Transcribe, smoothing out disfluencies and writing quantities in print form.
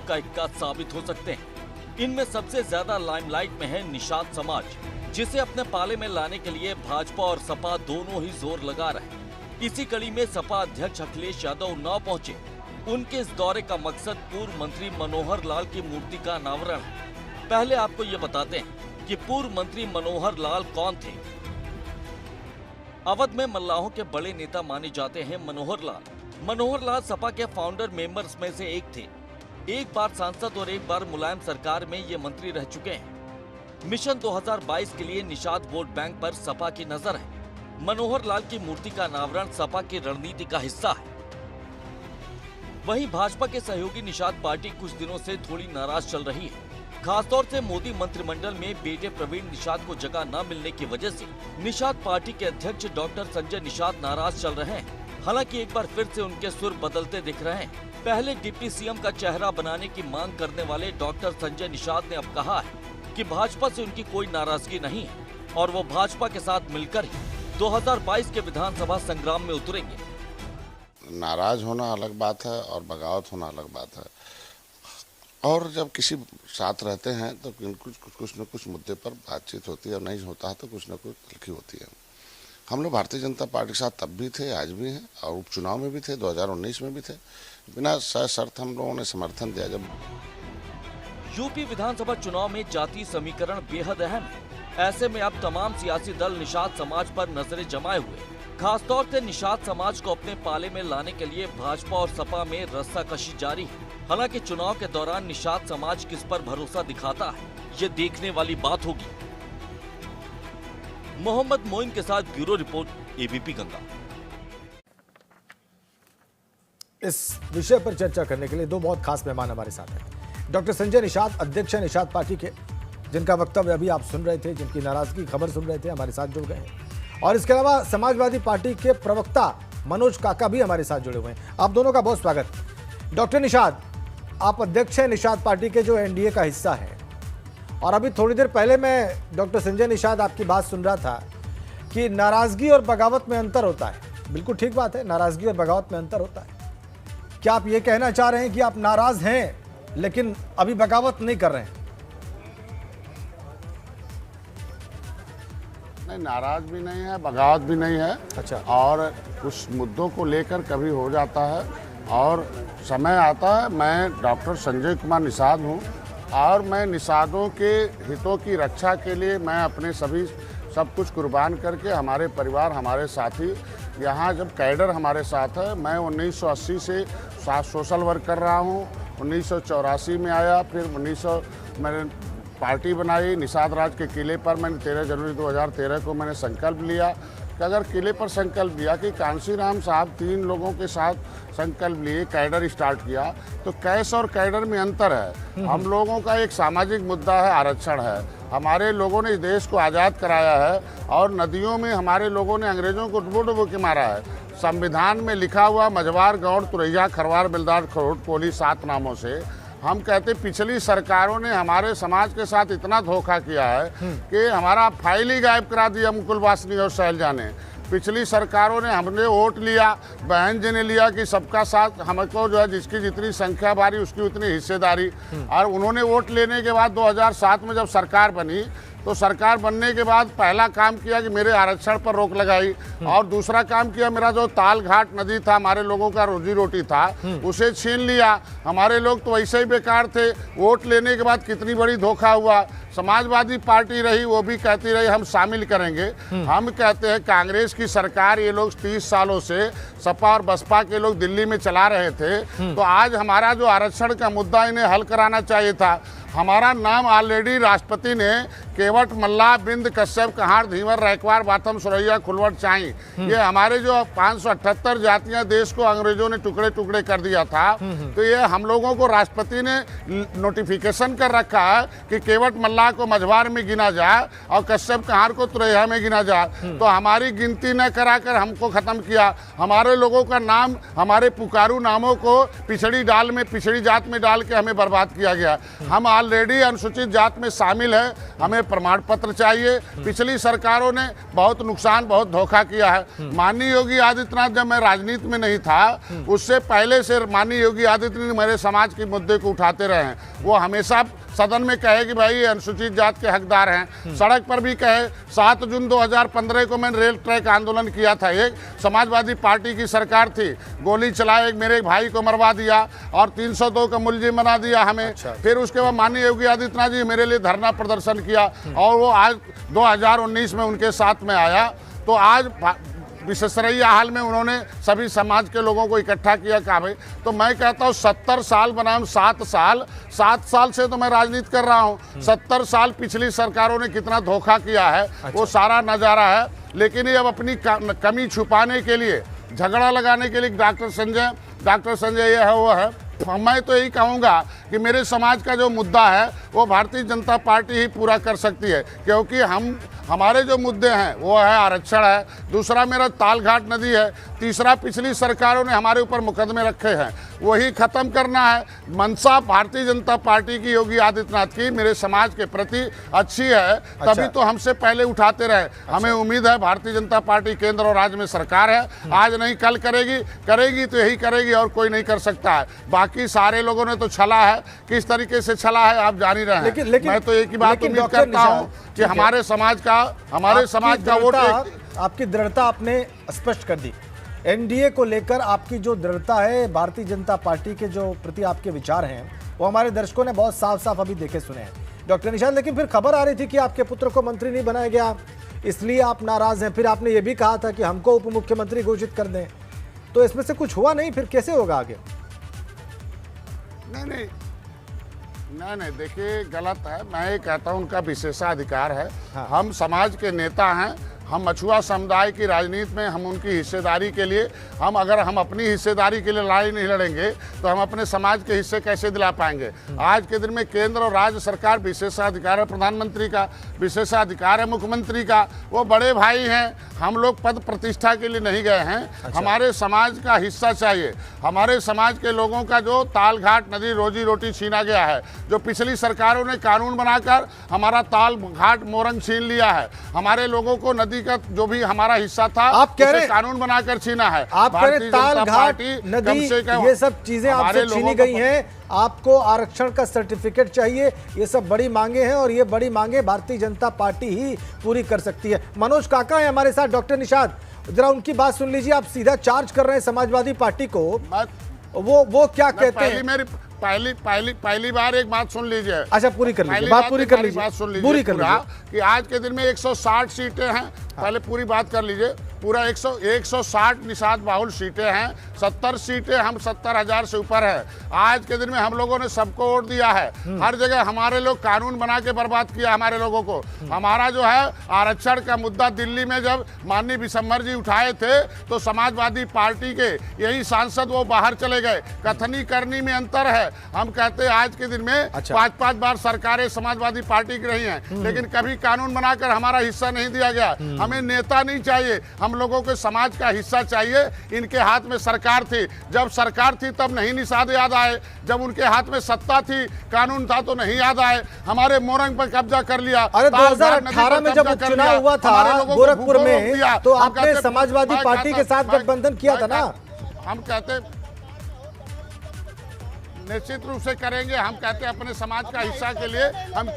का इक्का साबित हो सकते हैं। इनमें सबसे ज्यादा लाइमलाइट में है निषाद समाज, जिसे अपने पाले में लाने के लिए भाजपा और सपा दोनों ही जोर लगा रहे हैं। इसी कड़ी में सपा अध्यक्ष अखिलेश यादव न पहुंचे। उनके इस दौरे का मकसद पूर्व मंत्री मनोहर लाल की मूर्ति का अनावरण है। पहले आपको ये बताते हैं कि पूर्व मंत्री मनोहर लाल कौन थे। अवध में मल्लाहों के बड़े नेता माने जाते हैं मनोहर लाल। मनोहर लाल सपा के फाउंडर मेंबर्स में से एक थे। एक बार सांसद और एक बार मुलायम सरकार में ये मंत्री रह चुके हैं। मिशन 2022 के लिए निषाद वोट बैंक पर सपा की नजर है। मनोहर लाल की मूर्ति का अनावरण सपा की रणनीति का हिस्सा है। वहीं भाजपा के सहयोगी निषाद पार्टी कुछ दिनों से थोड़ी नाराज चल रही है। खासतौर से मोदी मंत्रिमंडल में बेटे प्रवीण निषाद को जगह न मिलने की वजह से निषाद पार्टी के अध्यक्ष डॉक्टर संजय निषाद नाराज चल रहे हैं। हालांकि एक बार फिर से उनके सुर बदलते दिख रहे हैं। पहले डिप्टी सीएम का चेहरा बनाने की मांग करने वाले डॉक्टर संजय निषाद ने अब कहा है कि भाजपा से उनकी कोई नाराजगी नहीं है और वो भाजपा के साथ मिलकर ही 2022 के विधानसभा संग्राम में उतरेंगे। नाराज होना अलग बात है और बगावत होना अलग बात है। और जब किसी साथ रहते हैं तो कुछ न कुछ मुद्दे पर बातचीत होती है और नहीं होता है तो कुछ न कुछ तलखी होती है। हम लोग भारतीय जनता पार्टी के साथ तब भी थे, आज भी हैं और उपचुनाव में भी थे, 2019 में भी थे। बिना सशर्त हम लोगों ने समर्थन दिया। जब यूपी विधानसभा चुनाव में जातीय समीकरण बेहद अहम है। ऐसे में अब तमाम सियासी दल निषाद समाज पर नजरें जमाए हुए। खासतौर से निषाद समाज को अपने पाले में लाने के लिए भाजपा और सपा में रस्साकशी जारी है। हालांकि चुनाव के दौरान निषाद समाज किस पर भरोसा दिखाता है, ये देखने वाली बात होगी। मोहम्मद मोइन के साथ ब्यूरो रिपोर्ट, एबीपी गंगा। इस विषय पर चर्चा करने के लिए दो बहुत खास मेहमान हमारे साथ हैं। डॉक्टर संजय निषाद, अध्यक्ष है निषाद पार्टी के, जिनका वक्तव्य अभी आप सुन रहे थे, जिनकी नाराजगी की खबर सुन रहे थे, हमारे साथ जुड़ गए हैं। और इसके अलावा समाजवादी पार्टी के प्रवक्ता मनोज काका भी हमारे साथ जुड़े हुए हैं। आप दोनों का बहुत स्वागत। डॉक्टर निषाद, आप अध्यक्ष हैं निषाद पार्टी के, जो एनडीए का हिस्सा है। और अभी थोड़ी देर पहले मैं डॉक्टर संजय निषाद आपकी बात सुन रहा था कि नाराजगी और बगावत में अंतर होता है। बिल्कुल ठीक बात है, नाराजगी और बगावत में अंतर होता है। क्या आप ये कहना चाह रहे हैं कि आप नाराज हैं लेकिन अभी बगावत नहीं कर रहे हैं? नहीं, नाराज भी नहीं है, बगावत भी नहीं है। अच्छा। और कुछ मुद्दों को लेकर कभी हो जाता है और समय आता है। मैं डॉक्टर संजय कुमार निषाद हूँ और मैं निषादों के हितों की रक्षा के लिए मैं अपने सब कुछ कुर्बान करके, हमारे परिवार, हमारे साथी, यहाँ जब कैडर हमारे साथ है। मैं 1980 से सोशल वर्क कर रहा हूँ। 1984 में आया, फिर मैंने पार्टी बनाई निषाद राज के किले पर। मैंने 13 जनवरी 2013 को मैंने संकल्प लिया कि अगर किले पर संकल्प लिया कि कांशीराम साहब 3 लोगों के साथ संकल्प लिए, कैडर स्टार्ट किया, तो कैश और कैडर में अंतर है। हम लोगों का एक सामाजिक मुद्दा है, आरक्षण है। हमारे लोगों ने इस देश को आज़ाद कराया है और नदियों में हमारे लोगों ने अंग्रेजों को डुबो के मारा है। संविधान में लिखा हुआ मझवार, गौड़, तुरैया, खरवार, बिलदार, खरोट, कोली 7 नामों से हम कहते पिछली सरकारों ने हमारे समाज के साथ इतना धोखा किया है कि हमारा फाइल ही गायब करा दिया मुकुल वासनी और शैलजा ने। पिछली सरकारों ने, हमने वोट लिया, बहन जी ने लिया कि सबका साथ, हमको जो है जिसकी जितनी संख्या बारी उसकी उतनी हिस्सेदारी। और उन्होंने वोट लेने के बाद 2007 में जब सरकार बनी तो सरकार बनने के बाद पहला काम किया कि मेरे आरक्षण पर रोक लगाई और दूसरा काम किया, मेरा जो ताल घाट नदी था, हमारे लोगों का रोजी रोटी था, उसे छीन लिया। हमारे लोग तो वैसे ही बेकार थे। वोट लेने के बाद कितनी बड़ी धोखा हुआ। समाजवादी पार्टी रही, वो भी कहती रही हम शामिल करेंगे। हम कहते हैं कांग्रेस की सरकार, ये लोग 30 सालों से सपा और बसपा के लोग दिल्ली में चला रहे थे, तो आज हमारा जो आरक्षण का मुद्दा इन्हें हल कराना चाहिए था। हमारा नाम ऑलरेडी राष्ट्रपति ने केवट, मल्लाह, बिंद, कश्यप, कहार, धीवर, रैकवार, बाथम, सुरैया, खुलवट, चाई, ये हमारे जो 578 जातियां देश को अंग्रेजों ने टुकड़े टुकड़े कर दिया था, तो ये हम लोगों को राष्ट्रपति ने नोटिफिकेशन कर रखा है कि केवट, मल्लाह को मझवार में गिना जाए और कश्यप, कहार को तुरैया में गिना जाए। तो हमारी गिनती न कराकर हमको खत्म किया। हमारे लोगों का नाम, हमारे पुकारू नामों को पिछड़ी जात में डाल के हमें बर्बाद किया गया। हम ऑलरेडी अनुसूचित जात में शामिल है, हमें प्रमाण पत्र चाहिए। पिछली सरकारों ने बहुत नुकसान, बहुत धोखा किया है। माननीय योगी आदित्यनाथ, जब मैं राजनीति में नहीं था, उससे पहले से माननीय योगी आदित्यनाथ मेरे समाज के मुद्दे को उठाते रहे हैं। वो हमेशा सदन में कहे कि भाई ये अनुसूचित जात के हकदार हैं, सड़क पर भी कहे। 7 जून 2015 को मैंने रेल ट्रैक आंदोलन किया था। एक समाजवादी पार्टी की सरकार थी, गोली चलाए, एक मेरे भाई को मरवा दिया और 302 का मुलजिम बना दिया हमें। फिर उसके बाद माननीय योगी आदित्यनाथ जी मेरे लिए धरना प्रदर्शन किया और वो आज 2019 में उनके साथ में आया। तो आज विशेषरैया हाल में उन्होंने सभी समाज के लोगों को इकट्ठा किया। कहा भाई, तो मैं कहता हूँ 70 साल बनाम 7 साल से तो मैं राजनीति कर रहा हूँ। 70 साल पिछली सरकारों ने कितना धोखा किया है वो सारा नज़ारा है। लेकिन ये अब अपनी कमी छुपाने के लिए, झगड़ा लगाने के लिए डॉक्टर संजय ये है वो है। मैं तो यही कहूँगा कि मेरे समाज का जो मुद्दा है वो भारतीय जनता पार्टी ही पूरा कर सकती है, क्योंकि हमारे जो मुद्दे हैं वो है आरक्षण है, दूसरा मेरा तालघाट नदी है, तीसरा पिछली सरकारों ने हमारे ऊपर मुकदमे रखे हैं, वही ख़त्म करना है। मंशा भारतीय जनता पार्टी की, योगी आदित्यनाथ की मेरे समाज के प्रति अच्छी है, तभी तो हमसे पहले उठाते रहे। हमें उम्मीद है भारतीय जनता पार्टी केंद्र और राज्य में सरकार है, आज नहीं कल करेगी तो यही करेगी और कोई नहीं कर सकता है। बाकी सारे लोगों ने तो छला है, किस तरीके से छला है आप जान ही रहे हैं। मैं तो एक ही बात उम्मीद करता हूँ कि हमारे समाज का वोट आपकी दृढ़ता आपने स्पष्ट कर दी। एनडीए को लेकर आपकी जो दृढ़ता है, भारतीय जनता पार्टी के जो प्रति आपके विचार हैं, वो हमारे दर्शकों ने बहुत साफ साफ अभी देखे सुने हैं डॉक्टर निशांत। लेकिन फिर खबर आ रही थी कि आपके पुत्र को मंत्री नहीं बनाया गया, इसलिए आप नाराज हैं। फिर आपने ये भी कहा था कि हमको उप मुख्यमंत्री घोषित कर दें, तो इसमें से कुछ हुआ नहीं, फिर कैसे होगा आगे? नहीं, देखिए गलत है। मैं ये कहता हूँ उनका विशेषाधिकार है। हाँ। हम समाज के नेता हैं, हम मछुआ समुदाय की राजनीति में हम उनकी हिस्सेदारी के लिए, अगर हम अपनी हिस्सेदारी के लिए लड़ाई नहीं लड़ेंगे तो हम अपने समाज के हिस्से कैसे दिला पाएंगे। आज के दिन में केंद्र और राज्य सरकार विशेषाधिकार है, प्रधानमंत्री का विशेषाधिकार है, मुख्यमंत्री का, वो बड़े भाई हैं। हम लोग पद प्रतिष्ठा के लिए नहीं गए हैं। अच्छा। हमारे समाज का हिस्सा चाहिए। हमारे समाज के लोगों का जो तालघाट नदी रोजी रोटी छीना गया है, जो पिछली सरकारों ने कानून बनाकर हमारा तालघाट मोरंग छीन लिया है, हमारे लोगों को नदी का जो भी हमारा हिस्सा था आप कह रहे कानून बनाकर छीना है। आप कह रहे तालघाट नदी, ये सब चीजें आपसे छीनी गई हैं, आपको आरक्षण का सर्टिफिकेट चाहिए, ये सब बड़ी मांगे हैं और ये बड़ी मांगे भारतीय जनता पार्टी ही पूरी कर सकती है। मनोज काका है हमारे साथ। डॉक्टर निशांत, जरा उनकी बात सुन लीजिए। आप सीधा चार्ज कर रहे हैं समाजवादी पार्टी को, वो क्या कहते हैं? पहली बार एक बात सुन लीजिए। अच्छा, पूरी कर लीजिए, बात पूरी कर लीजिए, बात सुन लीजिए कि आज के दिन में 160 सीटें हैं। पहले पूरी बात कर लीजिए। पूरा 160 निषाद बाहुल सीटें हैं, 70 सीटें हम 70,000 से ऊपर है। आज के दिन में हम लोगों ने सबको वोट दिया है। हर जगह हमारे लोग कानून बना के बर्बाद किया हमारे लोगों को। हमारा जो है आरक्षण का मुद्दा दिल्ली में जब माननीय विशंबर जी उठाए थे तो समाजवादी पार्टी के यही सांसद वो बाहर चले गए। कथनी करनी में अंतर है। हम कहते हैं आज के दिन में 5-5 बार सरकारें समाजवादी पार्टी की रही हैं, लेकिन कभी कानून बनाकर हमारा हिस्सा नहीं दिया गया। हमें नेता नहीं चाहिए, हम लोगों के समाज का हिस्सा चाहिए। इनके हाथ में सरकार थी, जब सरकार थी तब नहीं निषाद याद आए, जब उनके हाथ में सत्ता थी, कानून था तो नहीं याद आए। हमारे मोरंग पर कब्जा कर लिया। अरे 2018 में जब उपचुनाव हुआ था गोरखपुर में, तो आपने समाजवादी पार्टी के साथ गठबंधन किया था ना। हम कहते निश्चित रूप से करेंगे। हम कहते हैं अपने समाज का हिस्सा के लिए हम